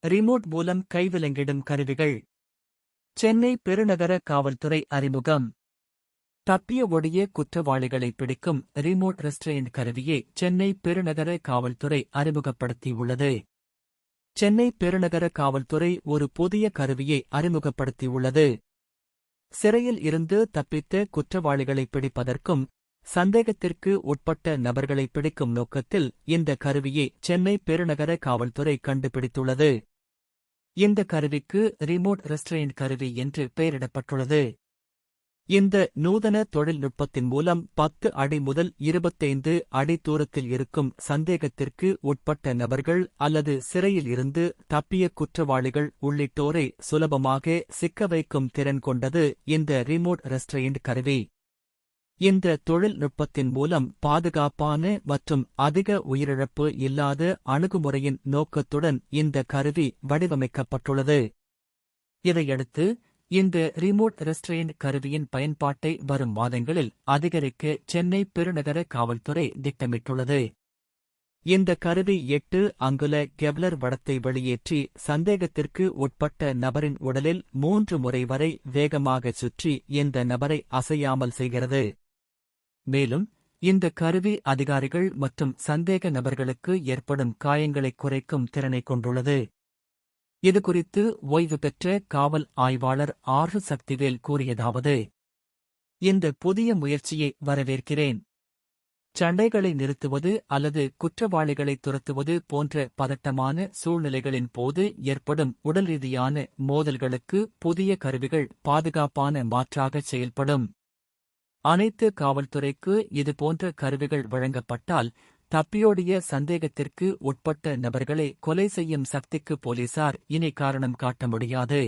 Remote மூலம் கைவிலங்கிடும் கருவிகள். சென்னை பெருநகர காவல்துறை அறிமுகம். தப்பிய ஒடிய குற்றவாளிகளை பிடிக்கும் ரிமோட் ரெஸ்ட்ரெயின்ட் கருவியை சென்னை பெருநகர காவல்துறை அறிமுகப்படுத்தியுள்ளது. சென்னை பெருநகர காவல்துறை ஒரு புதிய கருவியை அறிமுகப்படுத்தியுள்ளது. சிறையில் இருந்து தப்பித்த குற்றவாளிகளை பிடிப்பதற்கும் சந்தேகத்திற்கு உட்பட்ட நபர்களை பிடிக்கும் நோக்கத்தில் இந்த கருவியை சென்னை பெருநகர காவல்துறை கண்டுபிடித்துள்ளது. இந்த கருவிக்கு ரிமோட் ரெஸ்ட்ரெயின்ட் கருவி என்று பெயரிடப்பட்டுள்ளது. இந்த நூதன தொழில்நுட்பத்தின் மூலம் 10 அடி முதல் 25 அடி தூரத்தில் இருக்கும் சந்தேகத்திற்கு உட்பட்ட நபர்கள் அல்லது சிறையில் இருந்து தப்பிய குற்றவாளிகள் உள்ளிட்டோரை சுலபமாக சிக்க வைக்கும் திறன் கொண்டது இந்த ரிமோட் ரெஸ்ட்ரெயின்ட் கருவி. இந்த தொழில்நுட்பத்தின் மூலம் பாதுகாப்பான மற்றும் அதிக உயிரிழப்பு இல்லாத அணுகுமுறையின் நோக்கத்துடன் இந்த கருவி வடிவமைக்கப்பட்டுள்ளது. இதையடுத்து இந்த ரிமோட் ரெஸ்ட்ரெயின்ட் கருவியின் பயன்பாட்டை வரும் மாதங்களில் அதிகரிக்க சென்னை பெருநகர காவல்துறை திட்டமிட்டுள்ளது. இந்த கருவி 8 அங்குல கெவ்லர் வடத்தை வெளியேற்றி சந்தேகத்திற்கு உட்பட்ட நபரின் உடலில் 3 முறை வரை வேகமாக சுற்றி இந்த நபரை அசையாமல் செய்கிறது. மேலும் இந்த கருவி அதிகாரிகள் மற்றும் சந்தேக நபர்களுக்கு ஏற்படும் காயங்களை குறைக்கும் திறனை கொண்டுள்ளது. இதுகுறித்து ஓய்வு பெற்ற காவல் ஆய்வாளர் ஆர். சக்திவேல் கூறியதாவது: இந்த புதிய முயற்சியை வரவேற்கிறேன். சண்டைகளை நிறுத்துவது அல்லது குற்றவாளிகளை துரத்துவது போன்ற பதட்டமான சூழ்நிலைகளின் போது ஏற்படும் உடல்ரீதியான மோதல்களுக்கு புதிய கருவிகள் பாதுகாப்பான மாற்றாக செயல்படும். அனைத்து காவல்துறைக்கு இதுபோன்ற கருவிகள் வழங்கப்பட்டால் தப்பியோடிய சந்தேகத்திற்கு உட்பட்ட நபர்களை கொலை செய்யும் சக்திக்கு போலீசார் இனி காரணம் காட்ட முடியாது.